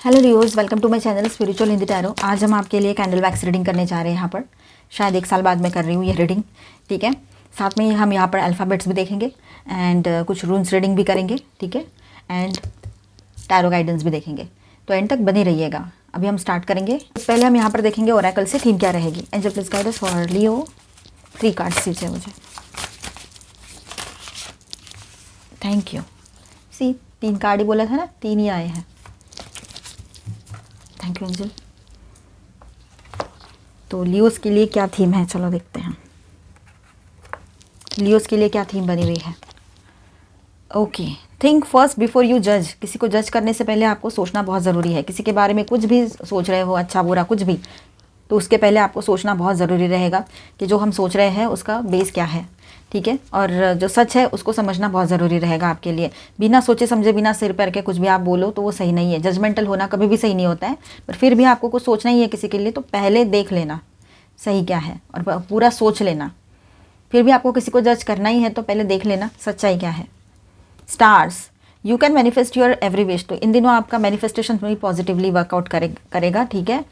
Hello Leos, welcome to my channel spiritual Hindi tarot. आज हम आपके लिए कैंडल वैक्स रीडिंग करने जा रहे हैं। यहाँ पर शायद 1 साल बाद मैं कर रही हूँ ये रीडिंग, ठीक है। साथ में हम यहाँ पर अल्फ़ाबेट्स भी देखेंगे एंड कुछ रून्स रीडिंग भी करेंगे, ठीक है, एंड टैरो गाइडेंस भी देखेंगे। तो एंड तक बने रहिएगा। अभी हम स्टार्ट करेंगे। पहले हम यहाँ पर देखेंगे ओरेकल से थीम क्या रहेगी। Angel please guide us for Leo. 3 cards दीजिए मुझे। Thank you. सी 3 कार्ड ही बोला था ना, 3 ही आए हैं। Thank you angel. तो लियोस के लिए क्या थीम है, चलो देखते हैं लियोस के लिए क्या थीम बनी हुई है। Okay, think first before you जज। किसी को जज करने से पहले आपको सोचना बहुत ज़रूरी है। किसी के बारे में कुछ भी सोच रहे हो, अच्छा बुरा कुछ भी, तो उसके पहले आपको सोचना बहुत ज़रूरी रहेगा कि जो हम सोच रहे हैं उसका बेस क्या है, ठीक है। और जो सच है उसको समझना बहुत ज़रूरी रहेगा आपके लिए। बिना सोचे समझे, बिना सिर पैर के कुछ भी आप बोलो तो वो सही नहीं है। जजमेंटल होना कभी भी सही नहीं होता है, पर फिर भी आपको कुछ सोचना ही है किसी के लिए, तो पहले देख लेना सही क्या है और पूरा सोच लेना। फिर भी आपको किसी को जज करना ही है तो पहले देख लेना सच्चाई क्या है। Stars, you can manifest your every wish. तो इन दिनों आपका मैनिफेस्टेशन भी पॉजिटिवली वर्कआउट करेगा, ठीक है।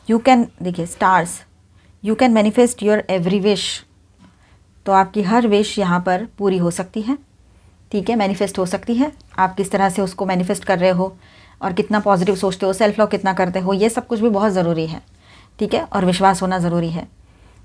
यू कैन, देखिए stars, you can manifest your every wish. तो आपकी हर विश यहाँ पर पूरी हो सकती है, ठीक है, मैनिफेस्ट हो सकती है। आप किस तरह से उसको मैनिफेस्ट कर रहे हो और कितना पॉजिटिव सोचते हो, सेल्फ लव कितना करते हो, ये सब कुछ भी बहुत ज़रूरी है, ठीक है। और विश्वास होना ज़रूरी है।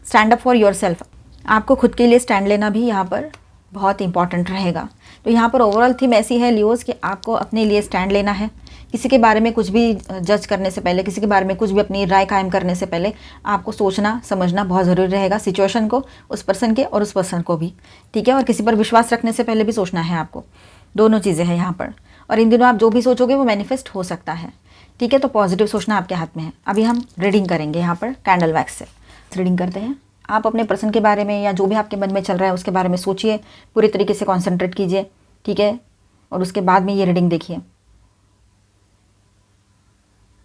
Stand up for your self, आपको खुद के लिए स्टैंड लेना भी यहाँ पर बहुत इंपॉर्टेंट रहेगा। तो यहाँ पर ओवरऑल थीम ऐसी है लियोस कि आपको अपने लिए स्टैंड लेना है। किसी के बारे में कुछ भी जज करने से पहले, किसी के बारे में कुछ भी अपनी राय कायम करने से पहले आपको सोचना समझना बहुत ज़रूरी रहेगा। सिचुएशन को, उस पर्सन के और उस पर्सन को भी, ठीक है। और किसी पर विश्वास रखने से पहले भी सोचना है आपको। दोनों चीज़ें हैं यहाँ पर। और इन दिनों आप जो भी सोचोगे वो मैनिफेस्ट हो सकता है, ठीक है। तो पॉजिटिव सोचना आपके हाथ में है। अभी हम रीडिंग करेंगे यहाँ पर कैंडल वैक्स से। रीडिंग करते हैं। आप अपने पर्सन के बारे में या जो भी आपके मन में चल रहा है उसके बारे में सोचिए, पूरी तरीके से कॉन्सेंट्रेट कीजिए, ठीक है। और उसके बाद में ये रीडिंग देखिए।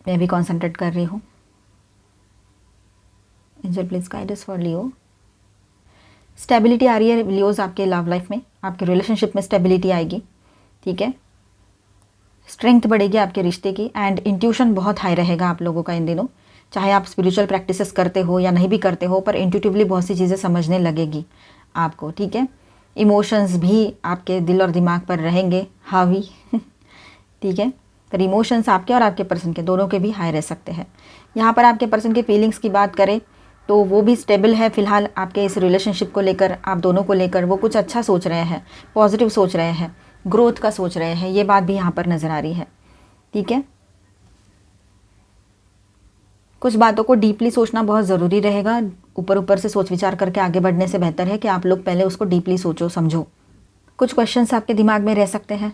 मैं भी कॉन्सेंट्रेट कर रही हूँ। Angel please guide us for Leo. Stability आ रही है लियोज आपके लव लाइफ में, आपके रिलेशनशिप में स्टेबिलिटी आएगी, ठीक है। स्ट्रेंथ बढ़ेगी आपके रिश्ते की एंड इंट्यूशन बहुत हाई रहेगा आप लोगों का इन दिनों। चाहे आप स्पिरिचुअल प्रैक्टिसेस करते हो या नहीं भी करते हो, पर इंट्यूटिवली बहुत सी चीज़ें समझने लगेगी आपको, ठीक है। इमोशंस भी आपके दिल और दिमाग पर रहेंगे हावी ठीक है। पर इमोशंस आपके और आपके पर्सन के दोनों के भी हाई रह सकते हैं। यहाँ पर आपके पर्सन के फीलिंग्स की बात करें तो वो भी स्टेबल है फ़िलहाल आपके इस रिलेशनशिप को लेकर, आप दोनों को लेकर वो कुछ अच्छा सोच रहे हैं, पॉजिटिव सोच रहे हैं, ग्रोथ का सोच रहे हैं। ये बात भी यहाँ पर नज़र आ रही है, ठीक है। कुछ बातों को डीपली सोचना बहुत ज़रूरी रहेगा। ऊपर ऊपर से सोच विचार करके आगे बढ़ने से बेहतर है कि आप लोग पहले उसको डीपली सोचो, समझो। कुछ क्वेश्चंस आपके दिमाग में रह सकते हैं,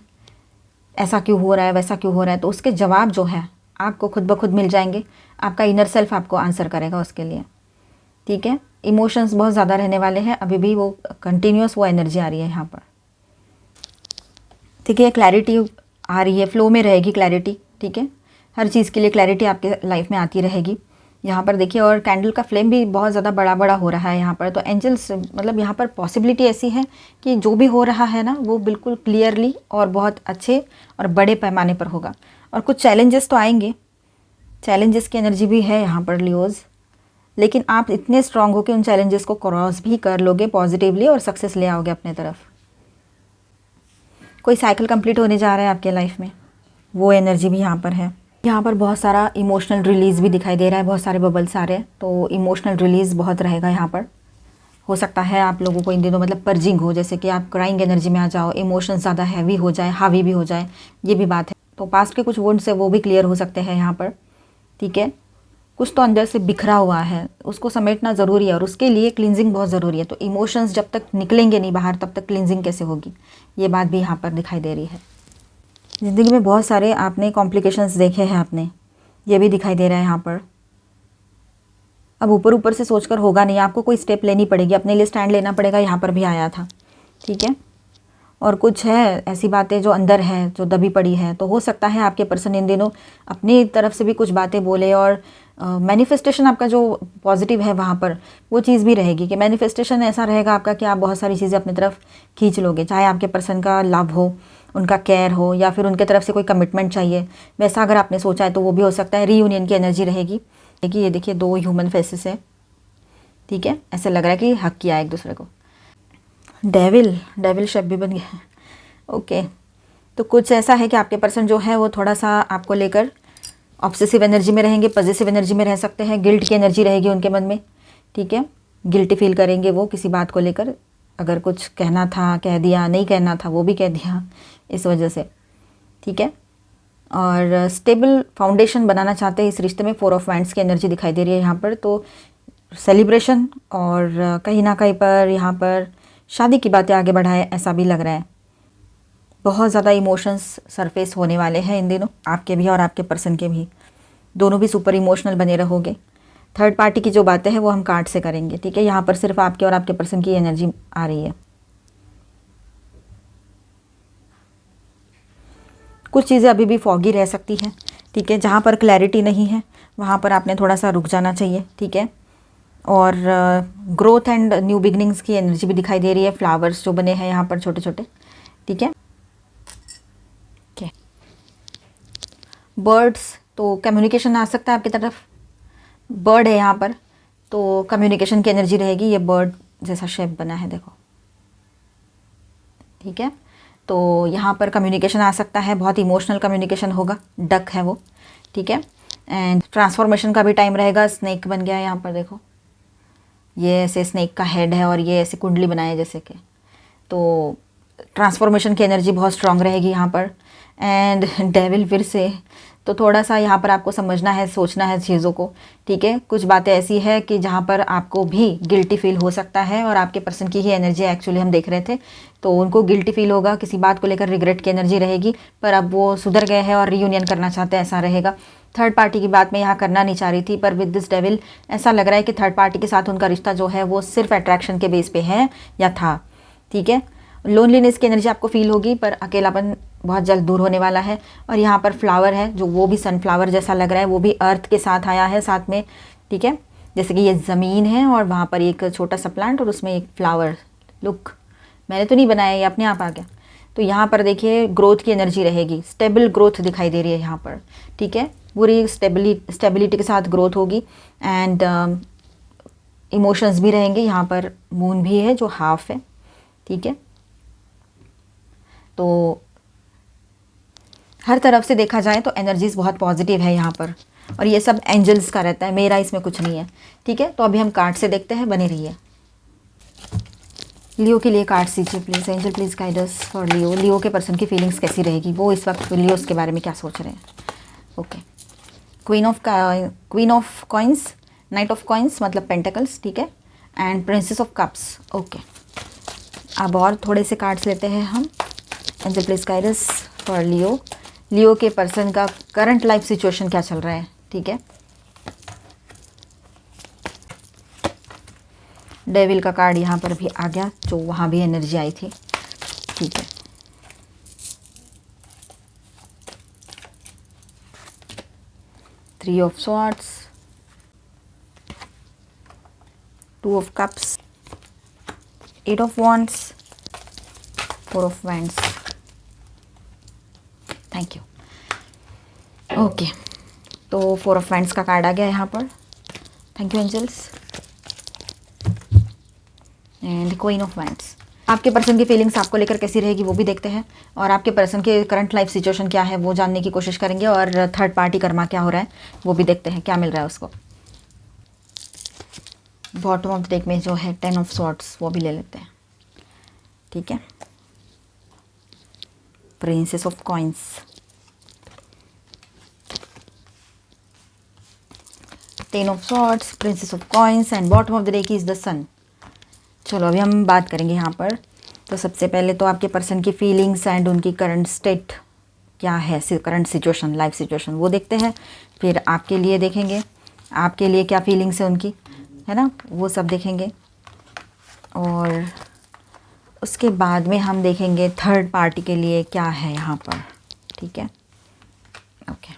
ऐसा क्यों हो रहा है, वैसा क्यों हो रहा है, तो उसके जवाब जो है आपको खुद ब खुद मिल जाएंगे। आपका इनर सेल्फ आपको आंसर करेगा उसके लिए, ठीक है। इमोशंस बहुत ज़्यादा रहने वाले हैं, अभी भी वो कंटिन्यूस वो एनर्जी आ रही है यहाँ पर, ठीक है। क्लैरिटी आ रही है, फ्लो में रहेगी क्लैरिटी, ठीक है। हर चीज़ के लिए क्लैरिटी आपके लाइफ में आती रहेगी यहाँ पर, देखिए। और कैंडल का फ्लेम भी बहुत ज़्यादा बड़ा बड़ा हो रहा है यहाँ पर। तो एंजल्स, मतलब यहाँ पर पॉसिबिलिटी ऐसी है कि जो भी हो रहा है ना वो बिल्कुल क्लियरली और बहुत अच्छे और बड़े पैमाने पर होगा। और कुछ चैलेंजेस तो आएंगे, चैलेंजेस की एनर्जी भी है यहाँ पर लियोज, लेकिन आप इतने स्ट्रांग हो कि उन चैलेंजेस को क्रॉस भी कर लोगे पॉजिटिवली और सक्सेस ले आओगे अपने तरफ। कोई साइकिल कंप्लीट होने जा रहा है आपके लाइफ में, वो एनर्जी भी यहाँ पर है। यहाँ पर बहुत सारा इमोशनल रिलीज़ भी दिखाई दे रहा है, बहुत सारे बबल्स आ रहे हैं, तो इमोशनल रिलीज़ बहुत रहेगा यहाँ पर। हो सकता है आप लोगों को इन दिनों मतलब पर्जिंग हो, जैसे कि आप क्राइंग एनर्जी में आ जाओ, इमोशन ज़्यादा हैवी हो जाए, हावी भी हो जाए, ये भी बात है। तो पास्ट के कुछ वुंड्स है वो भी क्लियर हो सकते हैं यहाँ पर, ठीक है। कुछ तो अंदर से बिखरा हुआ है, उसको समेटना ज़रूरी है और उसके लिए क्लिनजिंग बहुत ज़रूरी है। तो इमोशंस जब तक निकलेंगे नहीं बाहर तब तक क्लिनजिंग कैसे होगी, ये बात भी यहाँ पर दिखाई दे रही है। ज़िंदगी में बहुत सारे आपने कॉम्प्लिकेशंस देखे हैं आपने, ये भी दिखाई दे रहा है यहाँ पर। अब ऊपर ऊपर से सोचकर होगा नहीं, आपको कोई स्टेप लेनी पड़ेगी, अपने लिए स्टैंड लेना पड़ेगा, यहाँ पर भी आया था, ठीक है। और कुछ है ऐसी बातें जो अंदर हैं, जो दबी पड़ी है, तो हो सकता है आपके पर्सन इन दिनों अपनी तरफ से भी कुछ बातें बोले। और मैनिफेस्टेशन आपका जो पॉजिटिव है वहाँ पर वो चीज़ भी रहेगी कि मैनिफेस्टेशन ऐसा रहेगा आपका कि आप बहुत सारी चीज़ें अपनी तरफ खींच लोगे, चाहे आपके पर्सन का लव हो, उनका केयर हो या फिर उनके तरफ से कोई कमिटमेंट चाहिए, वैसा अगर आपने सोचा है तो वो भी हो सकता है। रीयूनियन की एनर्जी रहेगी। देखिए, ये देखिए 2 ह्यूमन फेसेस है, ठीक है, ऐसे लग रहा है कि हक किया एक दूसरे को। डेविल शब्द भी बन गया है। ओके, तो कुछ ऐसा है कि आपके पर्सन जो है वो थोड़ा सा आपको लेकर ऑब्सेसिव एनर्जी में रहेंगे, पॉजिटिव एनर्जी में रह सकते हैं। गिल्ट की एनर्जी रहेगी उनके मन में, ठीक है, गिल्टी फील करेंगे वो किसी बात को लेकर। अगर कुछ कहना था कह दिया, नहीं कहना था वो भी कह दिया, इस वजह से, ठीक है। और स्टेबल फाउंडेशन बनाना चाहते हैं इस रिश्ते में। 4 ऑफ वांड्स की एनर्जी दिखाई दे रही है यहाँ पर। तो सेलिब्रेशन और कहीं ना कहीं पर यहाँ पर शादी की बातें आगे बढ़ाए, ऐसा भी लग रहा है। बहुत ज़्यादा इमोशंस सरफेस होने वाले हैं इन दिनों, आपके भी और आपके पर्सन के भी। दोनों भी सुपर इमोशनल बने रहोगे। थर्ड पार्टी की जो बातें हैं वो हम कार्ड से करेंगे, ठीक है। यहाँ पर सिर्फ आपके और आपके पर्सन की एनर्जी आ रही है। कुछ चीज़ें अभी भी फॉगी रह सकती हैं, ठीक है। जहाँ पर क्लैरिटी नहीं है वहाँ पर आपने थोड़ा सा रुक जाना चाहिए, ठीक है। और ग्रोथ एंड न्यू बिगनिंग्स की एनर्जी भी दिखाई दे रही है। फ्लावर्स जो बने हैं यहाँ पर छोटे छोटे, ठीक है। ओके, बर्ड्स, तो कम्युनिकेशन आ सकता है आपकी तरफ। बर्ड है यहाँ पर, तो कम्युनिकेशन की एनर्जी रहेगी। ये बर्ड जैसा शेप बना है, देखो, ठीक है। तो यहाँ पर कम्युनिकेशन आ सकता है, बहुत इमोशनल कम्युनिकेशन होगा। डक है वो, ठीक है। एंड ट्रांसफॉर्मेशन का भी टाइम रहेगा। स्नेक बन गया है यहाँ पर, देखो, ये ऐसे स्नेक का हेड है और ये ऐसे कुंडली बनाए जैसे कि। तो ट्रांसफॉर्मेशन की एनर्जी बहुत स्ट्रांग रहेगी यहाँ पर। एंड डेविल फिर से, तो थोड़ा सा यहाँ पर आपको समझना है, सोचना है चीज़ों को, ठीक है। कुछ बातें ऐसी है कि जहाँ पर आपको भी गिल्टी फील हो सकता है और आपके पर्सन की ही एनर्जी एक्चुअली हम देख रहे थे, तो उनको गिल्टी फील होगा, किसी बात को लेकर रिग्रेट की एनर्जी रहेगी। पर अब वो सुधर गए हैं और रीयूनियन करना चाहते हैं, ऐसा रहेगा। थर्ड पार्टी की बात मैं यहाँ करना नहीं चाह रही थी, पर विद दिस डेविल ऐसा लग रहा है कि थर्ड पार्टी के साथ उनका रिश्ता जो है वो सिर्फ अट्रैक्शन के बेस पे है या था, ठीक है। लोनलीनेस की एनर्जी आपको फील होगी, पर अकेलापन बहुत जल्द दूर होने वाला है। और यहाँ पर फ्लावर है जो वो भी सनफ्लावर जैसा लग रहा है, वो भी अर्थ के साथ आया है साथ में, ठीक है। जैसे कि ये ज़मीन है और वहाँ पर एक छोटा सा प्लांट और उसमें एक फ्लावर। लुक, मैंने तो नहीं बनाया, ये अपने आप आ गया। तो यहाँ पर देखिए ग्रोथ की एनर्जी रहेगी, स्टेबल ग्रोथ दिखाई दे रही है यहाँ पर, ठीक है। पूरी स्टेबिलिटी के साथ ग्रोथ होगी। एंड इमोशंस भी रहेंगे। यहाँ पर मून भी है जो हाफ है, ठीक है। तो हर तरफ से देखा जाए तो एनर्जीज बहुत पॉजिटिव है यहाँ पर, और ये सब एंजल्स का रहता है, मेरा इसमें कुछ नहीं है, ठीक है। तो अभी हम कार्ड से देखते हैं, बने रहिए। लियो के लिए कार्ड दीजिए please. Angel please guide us for Leo. Leo के पर्सन की फीलिंग्स कैसी रहेगी, वो इस वक्त लियोस के बारे में क्या सोच रहे हैं। Okay, queen of coins, knight of coins मतलब पेंटिकल्स, ठीक है। And princess of cups. Okay, अब और थोड़े से कार्ड्स लेते हैं हम। Angel please guide us for Leo. Leo के पर्सन का करंट लाइफ सिचुएशन क्या चल रहा है, ठीक है। डेविल का कार्ड यहाँ पर भी आ गया, जो वहाँ भी एनर्जी आई थी, ठीक है। Three of swords, two of cups, eight of wands, four of wands. Thank you. Okay, तो फोर ऑफ वैंड्स का कार्ड आ गया यहाँ पर। Thank you angels. And queen of wands. आपके पर्सन की फीलिंग्स आपको लेकर कैसी रहेगी वो भी देखते हैं, और आपके पर्सन के करंट लाइफ सिचुएशन क्या है वो जानने की कोशिश करेंगे, और थर्ड पार्टी कर्मा क्या हो रहा है वो भी देखते हैं, क्या मिल रहा है उसको। बॉटम ऑफ द डेक में जो है 10 ऑफ स्वॉर्ड्स, वो भी ले लेते हैं, ठीक है। Princess of coins, ten of swords, princess of coins, and bottom of the deck is the sun. चलो अभी हम बात करेंगे यहाँ पर। तो सबसे पहले तो आपके पर्सन की फीलिंग्स एंड उनकी करंट स्टेट क्या है, करंट सिचुएशन, लाइफ सिचुएशन, वो देखते हैं। फिर आपके लिए देखेंगे, आपके लिए क्या फीलिंग्स है उनकी, है ना, वो सब देखेंगे। और उसके बाद में हम देखेंगे थर्ड पार्टी के लिए क्या है यहाँ पर, ठीक है। ओके,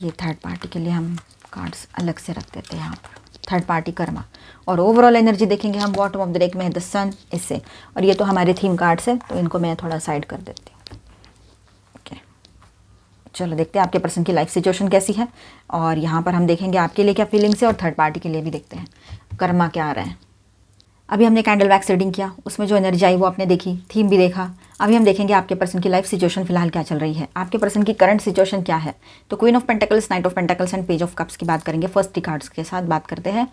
ये थर्ड पार्टी के लिए हम कार्ड्स अलग से रख देते हैं यहाँ पर, थर्ड पार्टी कर्मा। और ओवरऑल एनर्जी देखेंगे हम। बॉटम ऑफ द डेक में है द सन, इससे। और ये तो हमारे थीम कार्ड्स है, तो इनको मैं थोड़ा साइड कर देती हूँ। चलो देखते हैं आपके पर्सन की लाइफ सिचुएशन कैसी है, और यहाँ पर हम देखेंगे आपके लिए क्या फीलिंग्स है, और थर्ड पार्टी के लिए भी देखते हैं कर्मा क्या आ रहा है। अभी हमने कैंडल वैक्स रीडिंग किया, उसमें जो एनर्जी आई वो आपने देखी, थीम भी देखा। अभी हम देखेंगे आपके पर्सन की लाइफ सिचुएशन फिलहाल क्या चल रही है, आपके पर्सन की करंट सिचुएशन क्या है। तो queen of pentacles, night of pentacles and page of cups की बात करेंगे, फर्स्ट 3 कार्ड्स के साथ बात करते हैं।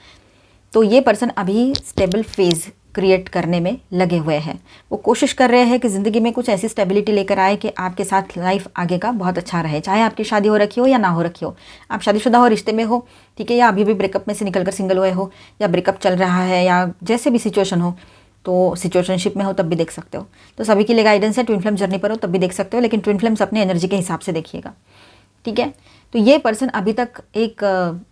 तो ये पर्सन अभी स्टेबल फेज क्रिएट करने में लगे हुए हैं। वो कोशिश कर रहे हैं कि ज़िंदगी में कुछ ऐसी स्टेबिलिटी लेकर आए कि आपके साथ लाइफ आगे का बहुत अच्छा रहे, चाहे आपकी शादी हो रखी हो या ना हो रखी हो, आप शादीशुदा हो, रिश्ते में हो, ठीक है, या अभी भी ब्रेकअप में से निकलकर सिंगल हुए हो, या ब्रेकअप चल रहा है, या जैसे भी सिचुएशन हो, तो सिचुएशनशिप में हो तब भी देख सकते हो। तो सभी के लिए गाइडेंस है, ट्विन फ्लेम जर्नी पर हो तब भी देख सकते हो, लेकिन ट्विन फ्लेम्स अपने एनर्जी के हिसाब से देखिएगा, ठीक है। तो ये पर्सन अभी तक एक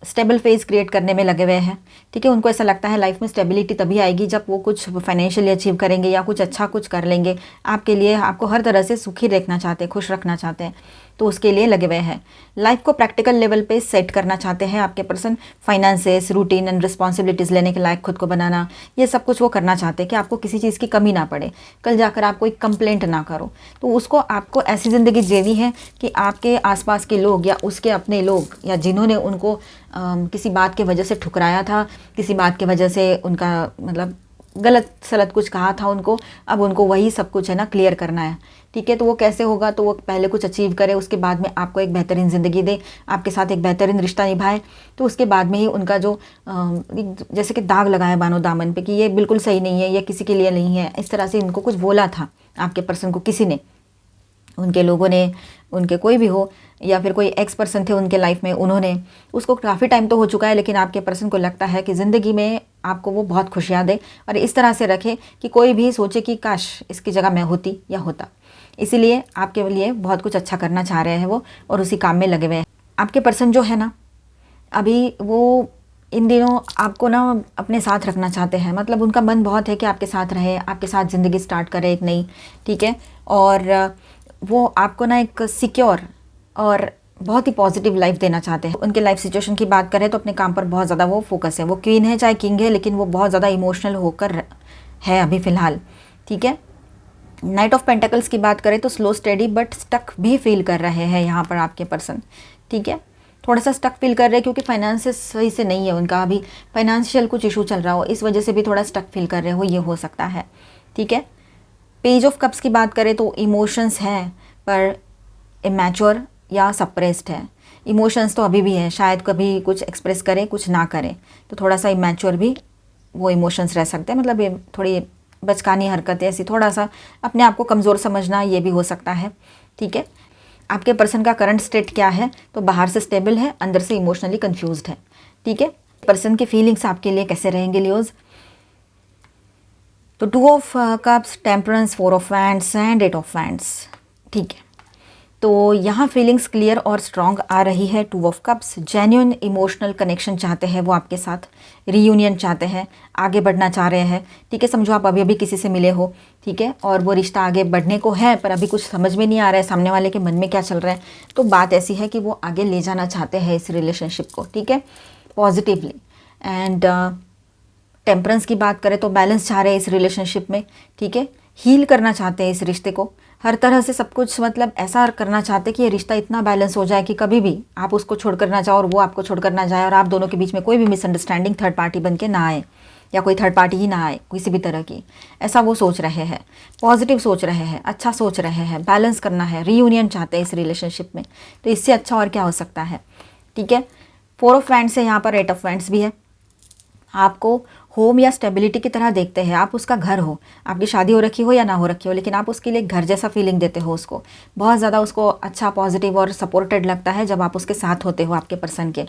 स्टेबल फेज क्रिएट करने में लगे हुए हैं, ठीक है। उनको ऐसा लगता है लाइफ में स्टेबिलिटी तभी आएगी जब वो कुछ फाइनेंशियली अचीव करेंगे या कुछ अच्छा कुछ कर लेंगे आपके लिए। आपको हर तरह से सुखी रखना चाहते हैं, खुश रखना चाहते हैं, तो उसके लिए लगे हुए हैं। लाइफ को प्रैक्टिकल लेवल पे सेट करना चाहते हैं आपके person. Finances, routine and responsibilities लेने के लायक खुद को बनाना, ये सब कुछ वो करना चाहते हैं कि आपको किसी चीज़ की कमी ना पड़े, कल जाकर आप कोई कंप्लेंट ना करो। तो उसको आपको ऐसी ज़िंदगी जीनी है कि आपके आसपास के लोग या उसके अपने लोग या जिन्होंने उनको किसी बात की वजह से ठुकराया था, किसी बात की वजह से उनका मतलब गलत सलत कुछ कहा था उनको, अब उनको वही सब कुछ है ना क्लियर करना है, ठीक है। तो वो कैसे होगा, तो वो पहले कुछ अचीव करे, उसके बाद में आपको एक बेहतरीन ज़िंदगी दे, आपके साथ एक बेहतरीन रिश्ता निभाए, तो उसके बाद में ही उनका जो जैसे कि दाग लगाए बानो दामन पे कि ये बिल्कुल सही नहीं है, ये किसी के लिए नहीं है, इस तरह से इनको कुछ बोला था आपके पर्सन को किसी ने, उनके लोगों ने, उनके कोई भी हो, या फिर कोई एक्स पर्सन थे उनके लाइफ में, उन्होंने, उसको काफ़ी टाइम तो हो चुका है, लेकिन आपके पर्सन को लगता है कि ज़िंदगी में आपको वो बहुत खुशियाँ दे और इस तरह से रखे कि कोई भी सोचे कि काश इसकी जगह मैं होती या होता। इसीलिए आपके लिए बहुत कुछ अच्छा करना चाह रहे हैं वो, और उसी काम में लगे हुए हैं। आपके पर्सन जो है ना, अभी वो इन दिनों आपको ना अपने साथ रखना चाहते हैं, मतलब उनका मन बहुत है कि आपके साथ रहे, आपके साथ ज़िंदगी स्टार्ट करे एक नई, ठीक है। और वो आपको ना एक सिक्योर और बहुत ही पॉजिटिव लाइफ देना चाहते हैं। उनके लाइफ सिचुएशन की बात करें तो अपने काम पर बहुत ज़्यादा वो फोकस है। वो क्वीन है चाहे किंग है, लेकिन वो बहुत ज़्यादा इमोशनल होकर है अभी फ़िलहाल, ठीक है। नाइट ऑफ पेंटिकल्स की बात करें तो स्लो स्टेडी बट स्टक भी फील कर रहे हैं यहाँ पर आपके पर्सन, ठीक है। थोड़ा सा स्टक फील कर रहे हैं क्योंकि फाइनेंसेस सही से नहीं है उनका, अभी फाइनेंशियल कुछ इशू चल रहा हो, इस वजह से भी थोड़ा स्टक फील कर रहे हो, ये हो सकता है, ठीक है। पेज ऑफ कप्स की बात करें तो इमोशंस हैं पर इमैच्योर या सप्रेस्ड है। इमोशंस तो अभी भी हैं, शायद कभी कुछ एक्सप्रेस करें कुछ ना करें, तो थोड़ा सा इमैच्योर भी वो इमोशंस रह सकते हैं, मतलब ये थोड़ी बचकानी हरकतें, ऐसी थोड़ा सा अपने आप को कमज़ोर समझना, ये भी हो सकता है, ठीक है। आपके पर्सन का करंट स्टेट क्या है, तो बाहर से स्टेबल है, अंदर से इमोशनली कंफ्यूज्ड है, ठीक है। पर्सन की फीलिंग्स आपके लिए कैसे रहेंगे लियोज, तो 2 of cups, temperance, 4 of wands and 8 of wands, ठीक है। तो यहाँ फीलिंग्स क्लियर और स्ट्रॉन्ग आ रही है। 2 of cups, genuine emotional connection चाहते हैं वो आपके साथ, रीयूनियन चाहते हैं, आगे बढ़ना चाह रहे हैं, ठीक है। समझो आप अभी अभी किसी से मिले हो, ठीक है, और वो रिश्ता आगे बढ़ने को है पर अभी कुछ समझ में नहीं आ रहा है सामने वाले के मन में क्या चल रहा है, तो बात ऐसी है कि वो आगे ले जाना चाहते हैं इस रिलेशनशिप को, ठीक है, पॉजिटिवली। एंड टेम्परेंस की बात करें तो बैलेंस चाह रहे हैं इस रिलेशनशिप में, ठीक है, हील करना चाहते हैं इस रिश्ते को हर तरह से, सब कुछ मतलब ऐसा करना चाहते हैं कि ये रिश्ता इतना बैलेंस हो जाए कि कभी भी आप उसको छोड़कर ना जाओ और वो आपको छोड़कर ना जाए, और आप दोनों के बीच में कोई भी मिसअंडरस्टैंडिंग थर्ड पार्टी बन के ना आए, या कोई थर्ड पार्टी ही ना आए किसी भी तरह की, ऐसा वो सोच रहे हैं, पॉजिटिव सोच रहे हैं, अच्छा सोच रहे हैं, बैलेंस करना है, रीयूनियन चाहते हैं इस रिलेशनशिप में, तो इससे अच्छा और क्या हो सकता है, ठीक है। 4 ऑफ वैंड्स है यहाँ पर, 8 ऑफ वैंड्स भी है। आपको होम या स्टेबिलिटी की तरह देखते हैं, आप उसका घर हो, आपकी शादी हो रखी हो या ना हो रखी हो, लेकिन आप उसके लिए घर जैसा फीलिंग देते हो उसको, बहुत ज़्यादा उसको अच्छा, पॉजिटिव और सपोर्टेड लगता है जब आप उसके साथ होते हो, आपके पर्सन के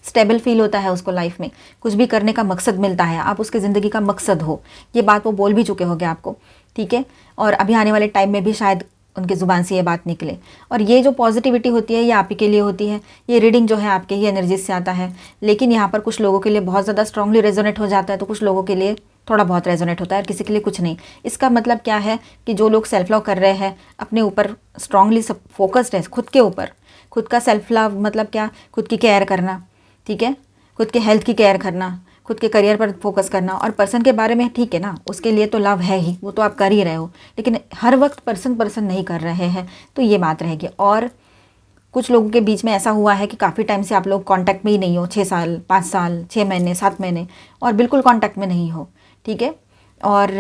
स्टेबल फील होता है उसको, लाइफ में कुछ भी करने का मकसद मिलता है, आप उसकी ज़िंदगी का मकसद हो, ये बात वो बोल भी चुके होंगे आपको, ठीक है। और अभी आने वाले टाइम में भी शायद उनकी ज़ुबान से ये बात निकले, और ये जो पॉजिटिविटी होती है ये आप ही के लिए होती है, ये रीडिंग जो है आपके ही एनर्जी से आता है, लेकिन यहाँ पर कुछ लोगों के लिए बहुत ज़्यादा स्ट्रांगली रेजोनेट हो जाता है, तो कुछ लोगों के लिए थोड़ा बहुत रेजोनेट होता है और किसी के लिए कुछ नहीं। इसका मतलब क्या है कि जो लोग सेल्फ लव कर रहे हैं, अपने ऊपर स्ट्रांगली सब फोकस्ड है, खुद के ऊपर, खुद का सेल्फ लव मतलब क्या, खुद की केयर करना, ठीक है, खुद के हेल्थ की केयर करना, खुद के करियर पर फोकस करना, और पर्सन के बारे में ठीक है ना, उसके लिए तो लव है ही, वो तो आप कर ही रहे हो, लेकिन हर वक्त पर्सन नहीं कर रहे हैं, तो ये बात रहेगी। और कुछ लोगों के बीच में ऐसा हुआ है कि काफ़ी टाइम से आप लोग कांटेक्ट में ही नहीं हो, 6 साल 5 साल 6 महीने 7 महीने, और बिल्कुल कांटेक्ट में नहीं हो, ठीक है, और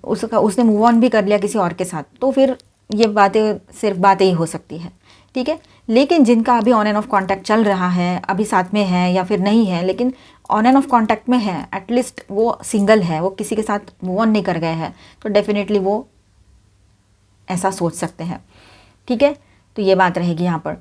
उसने मूव ऑन भी कर लिया किसी और के साथ, तो फिर ये बातें सिर्फ बातें ही हो सकती है, ठीक है। लेकिन जिनका अभी ऑन एंड ऑफ कांटेक्ट चल रहा है, अभी साथ में है या फिर नहीं है, लेकिन ऑन एंड ऑफ कांटेक्ट में है, एटलीस्ट वो सिंगल है, वो किसी के साथ मूव ऑन नहीं कर गए हैं, तो डेफिनेटली वो ऐसा सोच सकते हैं, ठीक है। तो ये बात रहेगी यहाँ पर।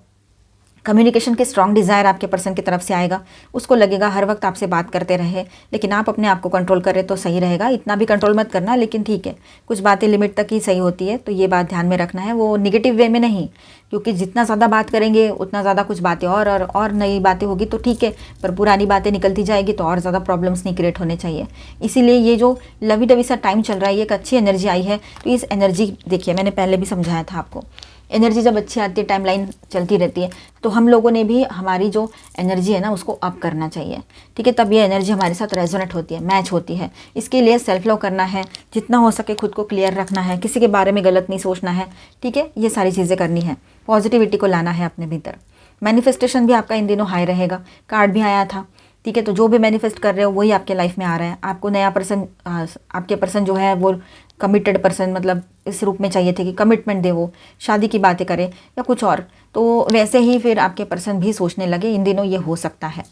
कम्युनिकेशन के स्ट्रॉन्ग डिज़ायर आपके पर्सन की तरफ से आएगा, उसको लगेगा हर वक्त आपसे बात करते रहे, लेकिन आप अपने आप को कंट्रोल करें तो सही रहेगा। इतना भी कंट्रोल मत करना, लेकिन ठीक है, कुछ बातें लिमिट तक ही सही होती है, तो ये बात ध्यान में रखना है, वो निगेटिव वे में नहीं, क्योंकि जितना ज़्यादा बात करेंगे उतना ज़्यादा कुछ बातें और नई बातें होगी तो ठीक है, पर पुरानी बातें निकलती जाएगी तो और ज़्यादा प्रॉब्लम्स नहीं क्रिएट होने चाहिए। इसीलिए ये जो लवी डवी सा टाइम चल रहा है, ये एक अच्छी एनर्जी आई है, तो इस एनर्जी, देखिए मैंने पहले भी समझाया था आपको, एनर्जी जब अच्छी आती है, टाइमलाइन चलती रहती है, तो हम लोगों ने भी हमारी जो एनर्जी है ना उसको अप करना चाहिए, ठीक है, तब ये एनर्जी हमारे साथ रेजोनेट होती है, मैच होती है। इसके लिए सेल्फ लव करना है, जितना हो सके खुद को क्लियर रखना है, किसी के बारे में गलत नहीं सोचना है, ठीक है, ये सारी चीज़ें करनी है, पॉजिटिविटी को लाना है अपने भीतर। मैनिफेस्टेशन भी आपका इन दिनों हाई रहेगा, कार्ड भी आया था, ठीक है, तो जो भी मैनिफेस्ट कर रहे हो वही आपके लाइफ में आ रहा है। आपको नया पर्सन, आपके पर्सन जो है वो कमिटेड पर्सन, मतलब इस रूप में चाहिए थे कि कमिटमेंट दे, वो शादी की बातें करे या कुछ और, तो वैसे ही फिर आपके पर्सन भी सोचने लगे, इन दिनों ये हो सकता है,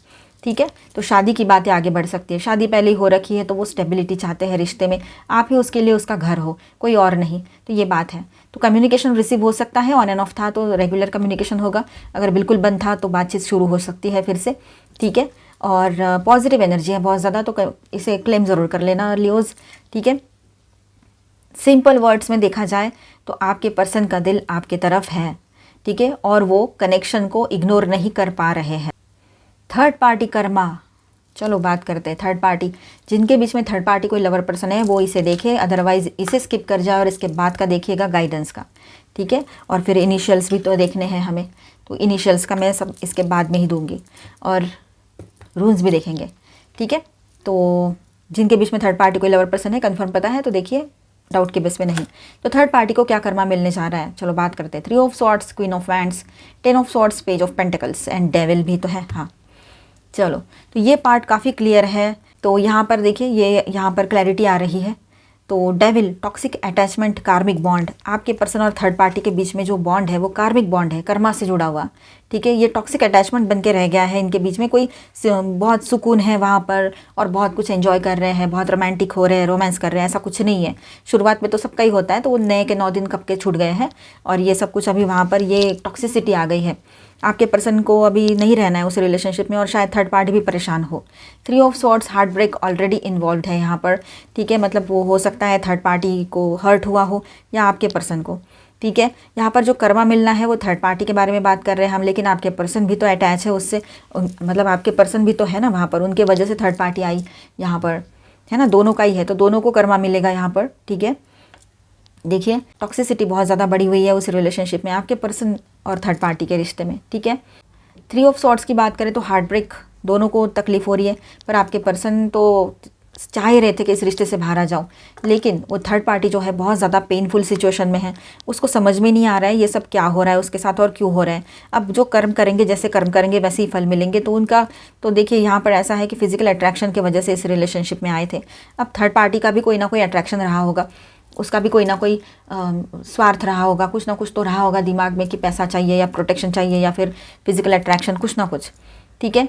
ठीक है। तो शादी की बातें आगे बढ़ सकती है, शादी पहले ही हो रखी है तो वो स्टेबिलिटी चाहते हैं रिश्ते में, आप ही उसके लिए उसका घर हो, कोई और नहीं, तो ये बात है। तो कम्युनिकेशन रिसीव हो सकता है, ऑन एंड ऑफ था तो रेगुलर कम्युनिकेशन होगा, अगर बिल्कुल बंद था तो बातचीत शुरू हो सकती है फिर से, ठीक है। और पॉजिटिव एनर्जी है बहुत ज़्यादा, तो इसे क्लेम ज़रूर कर लेना लियोज़, ठीक है। सिंपल वर्ड्स में देखा जाए तो आपके पर्सन का दिल आपके तरफ है, ठीक है, और वो कनेक्शन को इग्नोर नहीं कर पा रहे हैं। थर्ड पार्टी कर्मा, चलो बात करते हैं थर्ड पार्टी। जिनके बीच में थर्ड पार्टी कोई लवर पर्सन है वो इसे देखे, अदरवाइज इसे स्किप कर जाए और इसके बाद का देखिएगा गाइडेंस का, ठीक है। और फिर इनिशियल्स भी तो देखने हैं हमें, तो इनिशियल्स का मैं सब इसके बाद में ही दूंगी, और रूल्स भी देखेंगे, ठीक है। तो जिनके बीच में थर्ड पार्टी कोई लवर पर्सन है, कंफर्म पता है तो देखिए, डाउट के बेस पे नहीं। तो थर्ड पार्टी को क्या कर्मा मिलने जा रहा है, चलो बात करते हैं। 3 of swords, queen of wands, 10 of swords, page of pentacles and devil भी तो है, हाँ। चलो, तो ये पार्ट काफ़ी क्लियर है। तो यहाँ पर देखिए, ये यहाँ पर क्लैरिटी आ रही है। तो डेविल, टॉक्सिक अटैचमेंट, कार्मिक बॉन्ड, आपके पर्सन और थर्ड पार्टी के बीच में जो बॉन्ड है वो कार्मिक बॉन्ड है, कर्मा से जुड़ा हुआ, ठीक है। ये टॉक्सिक अटैचमेंट बन के रह गया है इनके बीच में, कोई बहुत सुकून है वहाँ पर और बहुत कुछ एंजॉय कर रहे हैं, बहुत रोमांटिक हो रहे हैं, रोमांस कर रहे हैं, ऐसा कुछ नहीं है। शुरुआत में तो सबका ही होता है, तो वो नए के 9 दिन कब के छूट गए हैं, और ये सब कुछ अभी वहाँ पर ये टॉक्सिसिटी आ गई है। आपके पर्सन को अभी नहीं रहना है उस रिलेशनशिप में, और शायद थर्ड पार्टी भी परेशान हो। 3 of swords, heart break already involve है यहाँ पर, ठीक है, मतलब वो हो सकता है थर्ड पार्टी को हर्ट हुआ हो या आपके पर्सन को, ठीक है। यहाँ पर जो कर्मा मिलना है वो थर्ड पार्टी के बारे में बात कर रहे हैं हम, लेकिन आपके पर्सन भी तो अटैच है उससे, मतलब आपके पर्सन भी तो है ना वहाँ पर, उनके वजह से थर्ड पार्टी आई यहाँ पर, है ना, दोनों का ही है, तो दोनों को कर्मा मिलेगा यहाँ पर, ठीक है। देखिए, टॉक्सिसिटी बहुत ज़्यादा बढ़ी हुई है उस रिलेशनशिप में, आपके पर्सन और थर्ड पार्टी के रिश्ते में, ठीक है। 3 ऑफ सॉर्ड्स की बात करें तो हार्ट ब्रेक, दोनों को तकलीफ हो रही है, पर आपके पर्सन तो चाह ही रहे थे कि इस रिश्ते से बाहर आ जाओ, लेकिन वो थर्ड पार्टी जो है बहुत ज़्यादा पेनफुल सिचुएशन में है, उसको समझ में नहीं आ रहा है ये सब क्या हो रहा है उसके साथ और क्यों हो रहा है। अब जो कर्म करेंगे, जैसे कर्म करेंगे वैसे ही फल मिलेंगे, तो उनका तो देखिए यहाँ पर ऐसा है कि फिजिकल अट्रैक्शन की वजह से इस रिलेशनशिप में आए थे, अब थर्ड पार्टी का भी कोई ना कोई अट्रैक्शन रहा होगा, उसका भी कोई ना कोई स्वार्थ रहा होगा, कुछ ना कुछ तो रहा होगा दिमाग में कि पैसा चाहिए या प्रोटेक्शन चाहिए या फिर फिजिकल अट्रैक्शन, कुछ ना कुछ, ठीक है।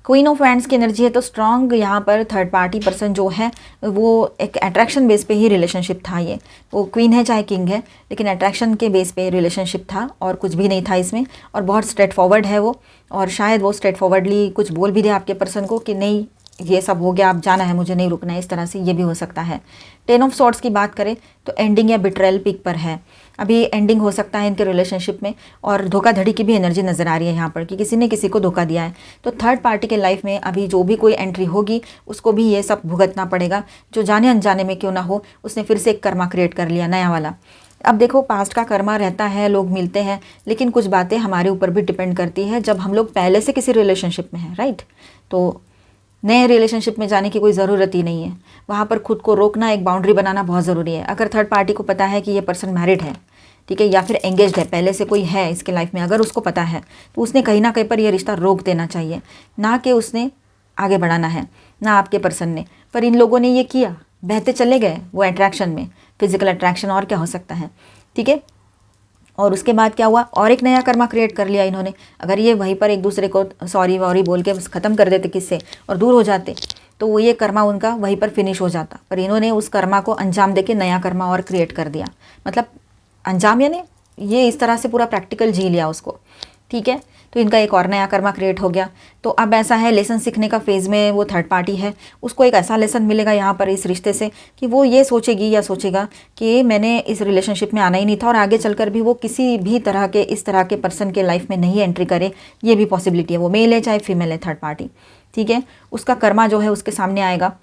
क्वीन ऑफ वैंड्स की एनर्जी है, तो स्ट्रॉन्ग यहाँ पर थर्ड पार्टी पर्सन जो है वो एक अट्रैक्शन बेस पे ही रिलेशनशिप था, ये वो क्वीन है चाहे किंग है, लेकिन अट्रैक्शन के बेस पे रिलेशनशिप था और कुछ भी नहीं था इसमें, और बहुत स्ट्रेट फॉरवर्ड है वो, और शायद वो स्ट्रेट फॉरवर्डली कुछ बोल भी दे आपके पर्सन को कि नहीं ये सब हो गया, अब जाना है, मुझे नहीं रुकना है, इस तरह से ये भी हो सकता है। 10 ऑफ सॉर्ड्स की बात करें तो एंडिंग या बिट्रेयल पीक पर है, अभी एंडिंग हो सकता है इनके रिलेशनशिप में, और धोखाधड़ी की भी एनर्जी नज़र आ रही है यहाँ पर कि किसी ने किसी को धोखा दिया है। तो थर्ड पार्टी के लाइफ में अभी जो भी कोई एंट्री होगी उसको भी ये सब भुगतना पड़ेगा, जो जाने अनजाने में क्यों ना हो, उसने फिर से एक कर्मा क्रिएट कर लिया नया वाला। अब देखो, पास्ट का कर्मा रहता है, लोग मिलते हैं, लेकिन कुछ बातें हमारे ऊपर भी डिपेंड करती है जब हम लोग पहले से किसी रिलेशनशिप में हैं, राइट। तो नए रिलेशनशिप में जाने की कोई ज़रूरत ही नहीं है, वहाँ पर खुद को रोकना, एक बाउंड्री बनाना बहुत ज़रूरी है। अगर थर्ड पार्टी को पता है कि ये पर्सन मैरिड है, ठीक है, या फिर एंगेज्ड है, पहले से कोई है इसके लाइफ में, अगर उसको पता है तो उसने कहीं ना कहीं पर ये रिश्ता रोक देना चाहिए, ना कि उसने आगे बढ़ाना है, ना आपके पर्सन ने। पर इन लोगों ने ये किया, बहते चले गए वो अट्रैक्शन में, फिजिकल अट्रैक्शन, और क्या हो सकता है, ठीक है। और उसके बाद क्या हुआ, और एक नया कर्मा क्रिएट कर लिया इन्होंने। अगर ये वहीं पर एक दूसरे को सॉरी वॉरी बोल के ख़त्म कर देते किससे और दूर हो जाते, तो वो ये कर्मा उनका वहीं पर फिनिश हो जाता। पर इन्होंने उस कर्मा को अंजाम देके नया कर्मा और क्रिएट कर दिया, मतलब अंजाम यानी ये इस तरह से पूरा प्रैक्टिकल जी लिया उसको, ठीक है। तो इनका एक और नया कर्मा क्रिएट हो गया। तो अब ऐसा है, लेसन सीखने का फेज़ में वो थर्ड पार्टी है, उसको एक ऐसा लेसन मिलेगा यहाँ पर इस रिश्ते से कि वो ये सोचेगी या सोचेगा कि मैंने इस रिलेशनशिप में आना ही नहीं था, और आगे चलकर भी वो किसी भी तरह के इस तरह के पर्सन के लाइफ में नहीं एंट्री करे। ये भी पॉसिबिलिटी है, वो मेल है चाहे फीमेल है, थर्ड पार्टी, ठीक है। उसका कर्मा जो है उसके सामने आएगा,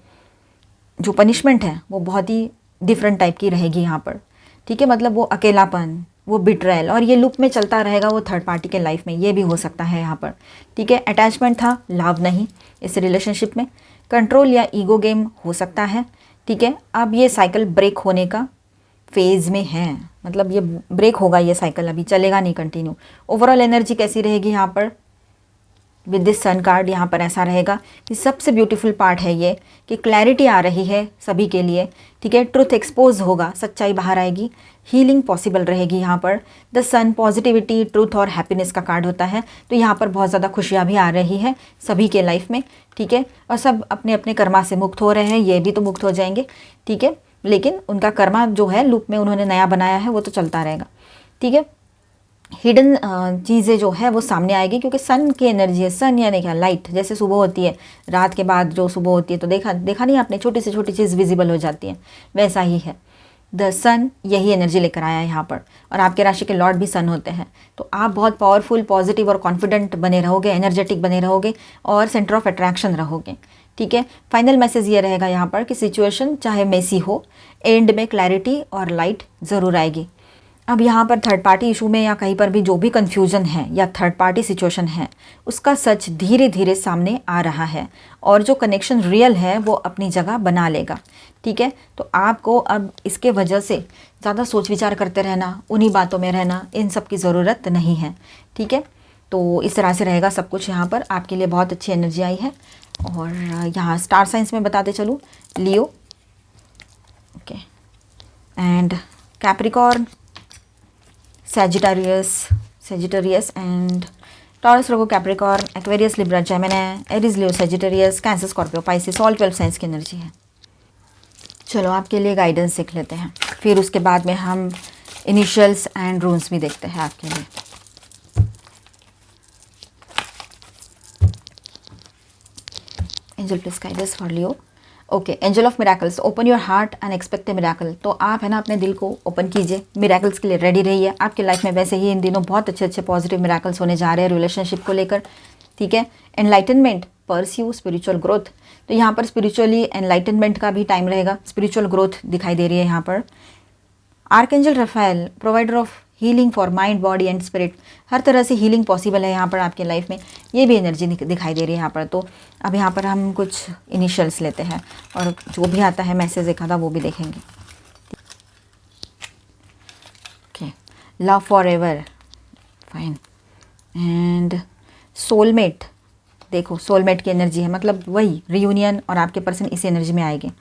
जो पनिशमेंट है वो बहुत ही डिफरेंट टाइप की रहेगी यहाँ पर, ठीक है। मतलब वो अकेलापन, वो बिट्रेल, और ये लूप में चलता रहेगा वो थर्ड पार्टी के लाइफ में, ये भी हो सकता है यहाँ पर, ठीक है। अटैचमेंट था, लव नहीं इस रिलेशनशिप में, कंट्रोल या ईगो गेम हो सकता है, ठीक है। अब ये साइकिल ब्रेक होने का फेज़ में है, मतलब ये ब्रेक होगा, ये साइकिल अभी चलेगा नहीं कंटिन्यू। ओवरऑल एनर्जी कैसी रहेगी यहाँ पर विद दिस सन कार्ड, यहाँ पर ऐसा रहेगा कि सबसे ब्यूटीफुल पार्ट है ये कि क्लैरिटी आ रही है सभी के लिए, ठीक है। ट्रुथ एक्सपोज होगा, सच्चाई बाहर आएगी, हीलिंग पॉसिबल रहेगी यहाँ पर। द सन पॉजिटिविटी, ट्रूथ और हैप्पीनेस का कार्ड होता है, तो यहाँ पर बहुत ज़्यादा खुशियाँ भी आ रही है सभी के लाइफ में, ठीक है। और सब अपने अपने कर्मा से मुक्त हो रहे हैं, ये भी तो मुक्त हो जाएंगे, ठीक है। लेकिन उनका कर्मा जो है लूप में उन्होंने नया बनाया है वो तो चलता रहेगा, ठीक है। हिडन चीज़ें जो है वो सामने आएगी, क्योंकि सन की एनर्जी है। सन यानी क्या, लाइट, जैसे सुबह होती है, रात के बाद जो सुबह होती है तो देखा नहीं आपने, छोटी से छोटी चीज़ विजिबल हो जाती है, वैसा ही है। द सन यही एनर्जी लेकर आया है यहाँ पर, और आपके राशि के लॉर्ड भी सन होते हैं। तो आप बहुत पावरफुल, पॉजिटिव और कॉन्फिडेंट बने रहोगे, एनर्जेटिक बने रहोगे, और सेंटर ऑफ अट्रैक्शन रहोगे, ठीक है। फाइनल मैसेज ये रहेगा यहाँ पर कि सिचुएशन चाहे मेसी हो, एंड में क्लैरिटी और लाइट ज़रूर आएगी। अब यहाँ पर थर्ड पार्टी इशू में या कहीं पर भी जो भी कन्फ्यूजन है या थर्ड पार्टी सिचुएशन है, उसका सच धीरे धीरे सामने आ रहा है, और जो कनेक्शन रियल है वो अपनी जगह बना लेगा, ठीक है। तो आपको अब इसके वजह से ज़्यादा सोच विचार करते रहना, उन्हीं बातों में रहना, इन सब की ज़रूरत नहीं है, ठीक है। तो इस तरह से रहेगा सब कुछ। यहाँ पर आपके लिए बहुत अच्छी एनर्जी आई है। और यहाँ स्टार साइंस में बताते चलूँ, Leo, okay, and Capricorn, Sagittarius and Taurus, Virgo, Capricorn, Aquarius, Libra, Gemini, Aries, Leo, Sagittarius, Cancer, Scorpio, Pisces, all 12 signs की एनर्जी है। चलो आपके लिए गाइडेंस सीख लेते हैं, फिर उसके बाद में हम इनिशियल्स एंड रून्स भी देखते हैं आपके लिए। Angel please guide us for Leo. Okay, angel of miracles, open your heart and expect A miracle. तो आप है ना अपने दिल को ओपन कीजिए, मिराकल्स के लिए रेडी रहिए। आपकी लाइफ में वैसे ही इन दिनों बहुत अच्छे अच्छे पॉजिटिव मिराकल्स होने जा रहे हैं रिलेशनशिप को लेकर, ठीक है। एनलाइटनमेंट, परस्यू स्पिरिचुअल ग्रोथ, तो यहाँ पर स्पिरिचुअली एनलाइटनमेंट का भी टाइम रहेगा, स्पिरिचुअल ग्रोथ दिखाई दे रही है यहाँ पर। Archangel Raphael, provider of healing for mind, body and spirit, हर तरह से हीलिंग पॉसिबल है यहाँ पर आपके लाइफ में, ये भी एनर्जी दिखाई दे रही है यहाँ पर। तो अब यहाँ पर हम कुछ इनिशियल्स लेते हैं, और जो भी आता है मैसेज एक आधा वो भी देखेंगे। Okay, love for ever, fine, and soulmate, देखो सोलमेट की एनर्जी है, मतलब वही रियूनियन, और आपके पर्सन इसी एनर्जी में आएंगे।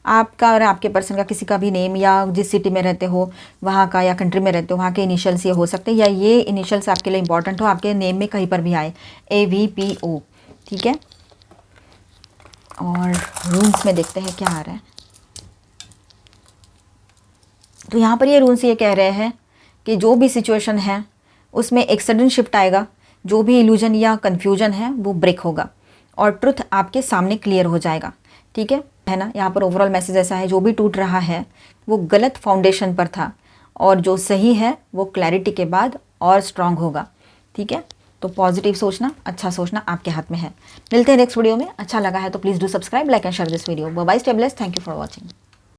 आपका और आपके पर्सन का किसी का भी नेम, या जिस सिटी में रहते हो वहाँ का, या कंट्री में रहते हो वहाँ के इनिशियल्स ये हो सकते हैं, या ये इनिशियल्स आपके लिए इंपॉर्टेंट हो, आपके नेम में कहीं पर भी आए, AVPO, ठीक है। और रून्स में देखते हैं क्या आ रहा है। तो यहाँ पर ये रून्स ये कह रहे हैं कि जो भी सिचुएशन है उसमें एक सडन शिफ्ट आएगा, जो भी इल्यूजन या कन्फ्यूजन है वो ब्रेक होगा, और ट्रुथ आपके सामने क्लियर हो जाएगा, ठीक है ना। यहाँ पर ओवरऑल मैसेज ऐसा है, जो भी टूट रहा है वो गलत फाउंडेशन पर था, और जो सही है वो क्लैरिटी के बाद और स्ट्रांग होगा, ठीक है। तो पॉजिटिव सोचना, अच्छा सोचना आपके हाथ में है। मिलते हैं नेक्स्ट वीडियो में। अच्छा लगा है तो please do subscribe, like and share this video. Bye bye, stay blessed, thank you for watching.